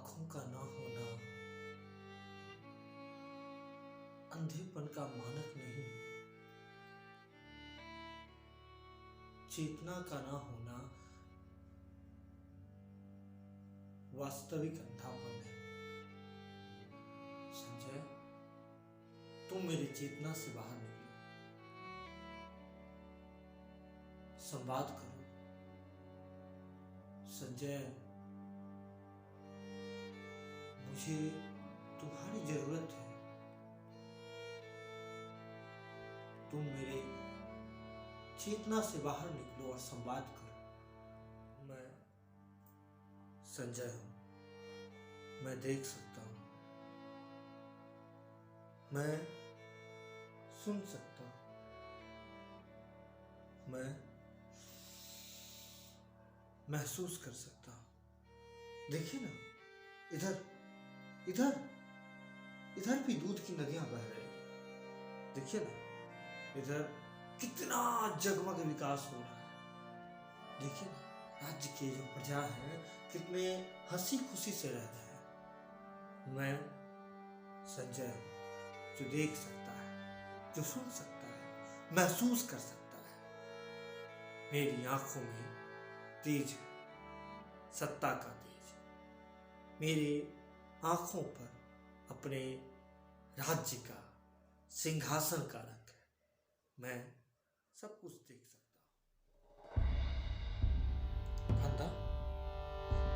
आंखों का ना होना अंधेपन का मानक नहीं, चेतना का ना होना वास्तविक अंधापन है। संजय, तुम मेरी चेतना से बाहर निकलो, संवाद करो। संजय, मुझे तुम्हारी जरूरत है। तुम मेरे चेतना से बाहर निकलो और संवाद करो। मैं संजय हूं, मैं देख सकता हूं, मैं सुन सकता हूं, मैं महसूस कर सकता हूं। देखिए ना, इधर इधर इधर भी दूध की नदियां बह रही हैं। देखिए ना, इधर कितना जगमग विकास हो रहा है। देखिए ना, राज्य के जो प्रजा हैं कितने हंसी खुशी से रह रहे हैं। मैं संजय हूं, जो देख सकता है, जो सुन सकता है, महसूस कर सकता है। मेरी आंखों में तेज है, सत्ता का तेज। मेरे आंखों पर अपने राज्य का सिंहासन का रंग है। मैं सब कुछ देख सकता हूं। फंदा,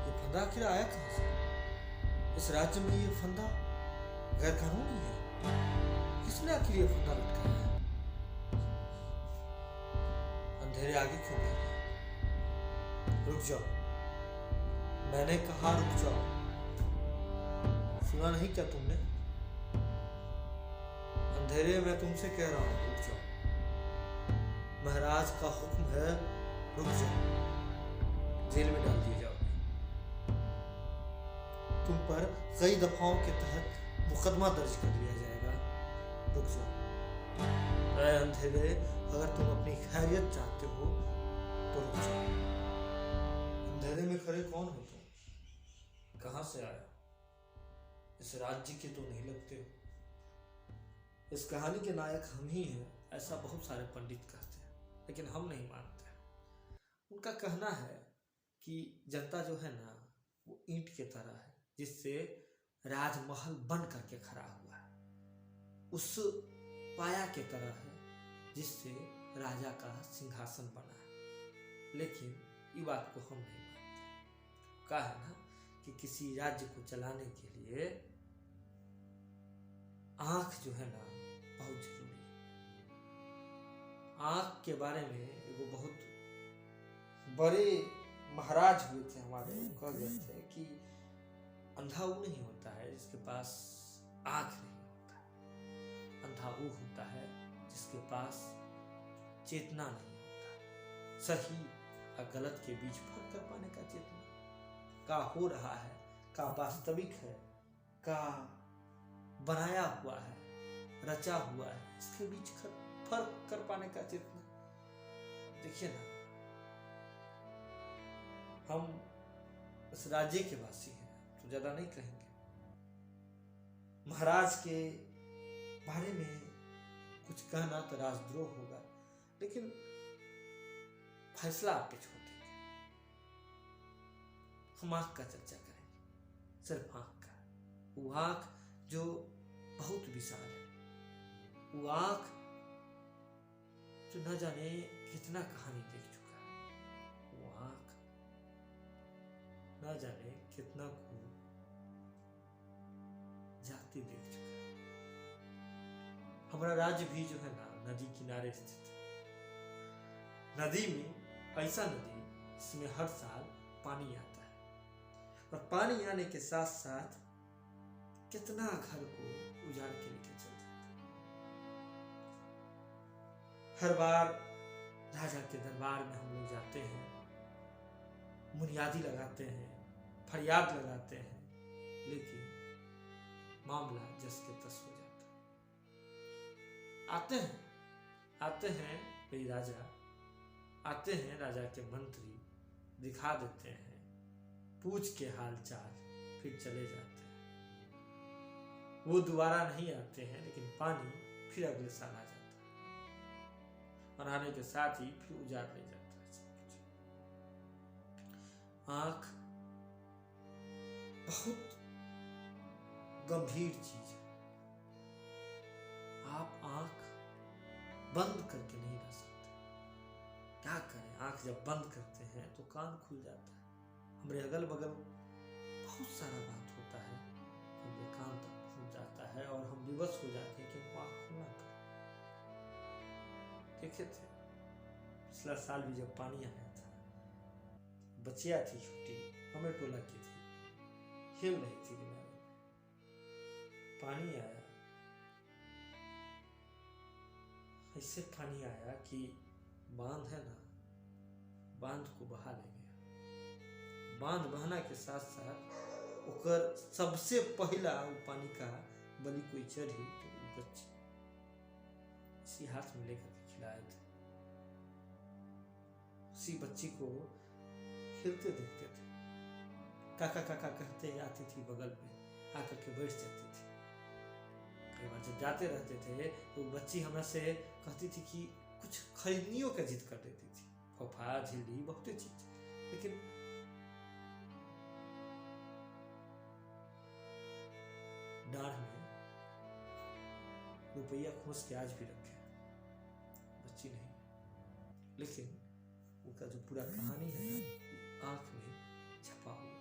ये फंदा आखिर आया कहां से? इस राज्य में ये फंदा गैर कानूनी है। किसने आखिर ये फंदा लटकाया है? अंधेरे आगे क्यों बढ़ रहे हैं? रुक जाओ, मैंने कहा रुक जाओ। सुना नहीं क्या तुमने? अंधेरे मैं तुमसे कह रहा हूं, रुक जाओ। महाराज का हुक्म है, रुक जाओ। जेल में डाल दिए जाओगे। तुम पर कई दफाओं के तहत मुकदमा दर्ज कर लिया जाएगा। रुक जाओ। अरे अंधेरे, अगर तुम अपनी खैरियत चाहते हो तो रुक जाओ। अंधेरे में खड़े कौन हो तुम? कहां से आए? इस राज्य के तो नहीं लगते हो। इस कहानी के नायक हम ही हैं, ऐसा बहुत सारे पंडित कहते हैं, लेकिन हम नहीं मानते। उनका कहना है कि जनता जो है ना, वो ईंट के तरह है, जिससे राजमहल बन करके खड़ा हुआ है। उस पाया के तरह है जिससे राजा का सिंहासन बना है। लेकिन ये बात को हम नहीं मानते। कहा है ना कि किसी राज्य को चलाने के लिए आंख जो है ना बहुत जरूरी है। आंख के बारे में वो बहुत बड़े महाराज हुए थे हमारे, वो कह गए थे कि अंधा वो नहीं होता है जिसके पास आंख नहीं होता, अंधा वो होता है जिसके पास चेतना नहीं होता। सही और गलत के बीच फर्क कर पाने का चेतना, का हो रहा है, का वास्तविक है, का बनाया हुआ है, रचा हुआ है, इसके बीच फर्क कर पाने का चेतना। देखिए ना, हम इस राज्य के वासी हैं तो ज्यादा नहीं कहेंगे। महाराज के बारे में कुछ कहना तो राजद्रोह होगा, लेकिन फैसला आप पे छोड़ देंगे। हम आंख का चर्चा करेंगे, सिर्फ आंख का। वो आंख जो बहुत विशाल है, वो आंख जो न जाने कितना कहानी देख चुका है, वो आंख न जाने कितना को जाति देख चुका है। हमारा राज्य भी जो है ना नदी किनारे स्थित है। नदी में ऐसा नदी जिसमें हर साल पानी आता है, और पानी आने के साथ साथ कितना घर को उजाड़ के लेके चल जाता है। हर बार राजा के दरबार में हम लोग जाते हैं, बुनियादी लगाते हैं, फरियाद लगाते हैं, लेकिन मामला जस के तस हो जाता है। आते हैं भाई राजा, आते हैं राजा के मंत्री, दिखा देते हैं, पूछ के हाल चाल, फिर चले जाते हैं। वो दोबारा नहीं आते हैं, लेकिन पानी फिर अगले साल आ जाता है और आने के साथ ही फिर उजाड़ ले जाता है सब कुछ। आंख बहुत गंभीर चीज है। आप आंख बंद करके नहीं रह सकते। क्या करें, आंख जब बंद करते हैं तो कान खुल जाता है। हमारे अगल बगल बहुत सारा बात होता है, हमारे कान तक पहुंच जाता है और हम विवश हो जाते हैं कि हमको आंख खुलना पड़े। देखे थे पिछला साल भी जब पानी आया था, बच्चियां थी छोटी, हमें टोला की थी, खेल रही थी किनारे, पानी आया, ऐसे पानी आया कि बांध है ना, बांध को बहा ले गया। बांध बहना के साथ साथ ओकर सबसे पहला वो पानी का बलि कोई चढ़ी तो वो बच्ची इसी हाथ में लेकर के खिलाए थे। उसी बच्ची को खेलते देखते थे, काका काका कहते आती थी बगल में, आकर के बैठ जाती थी। कई बार जब जाते रहते थे तो बच्ची हमरा से कहती थी कि कुछ खरीदनियों का जिद कर देती थी, फफा झिल्ली बहुत चीज, लेकिन डाढ़ में रुपया खोस के आज भी रखे, बच्ची नहीं। लेकिन उनका जो पूरा कहानी है ना, आंख में छपा हुआ।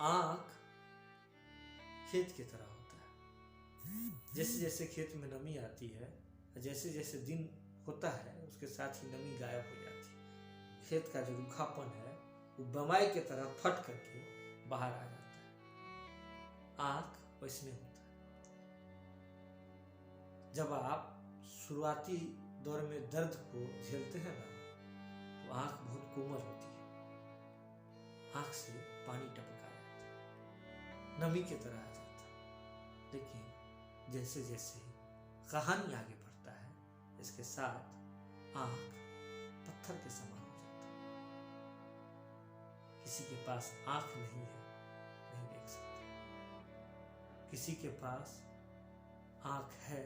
आंख खेत की तरह होता है, जैसे जैसे खेत में नमी आती है, जैसे जैसे दिन होता है उसके साथ ही नमी गायब हो जाती है। खेत का जो रूखापन है वो बमाई की तरह फट करके बाहर आ जाता है। आंख वैसने होता है। जब आप शुरुआती दौर में दर्द को झेलते हैं ना, तो आंख बहुत कोमल होती है, आंख से पानी टपका जाता है, नमी की तरह आ जाता है। लेकिन जैसे जैसे कहानी आगे बढ़ता है, इसके साथ आंख पत्थर के समान हो जाता है। किसी के पास आंख नहीं है, नहीं देख सकता। किसी के पास आंख है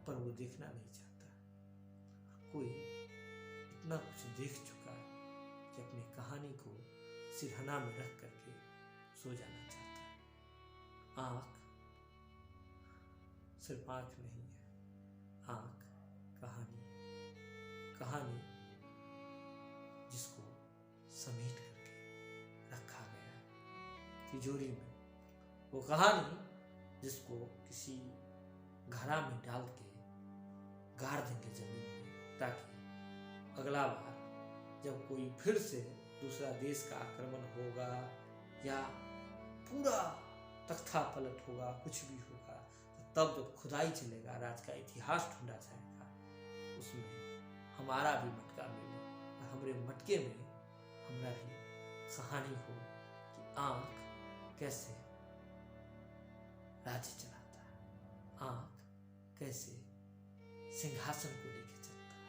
पर वो देखना नहीं चाहता। कोई इतना कुछ देख चुका है कि अपनी कहानी को सिरहाना में रख करके सो जाना चाहता है। आंख सिर्फ आंख नहीं है, आंख कहानी, कहानी जिसको समेट करके रखा गया है तिजोरी में, वो कहानी जिसको किसी घड़ा में डाल के गाड़ देंगे जमीन में, ताकि अगला बार जब कोई फिर से दूसरा देश का आक्रमण होगा या पूरा तख्ता पलट होगा, कुछ भी होगा, तो तब जब खुदाई चलेगा, राज का इतिहास ढूंढा जाएगा, उसमें हमारा भी मटका मिले और हमारे मटके में हमारा भी कहानी हो कि आंख कैसे राज्य चलाता है, आंख कैसे सिंहासन को लेके चलता है,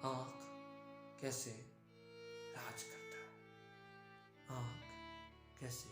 आंख कैसे राज करता है, आंख कैसे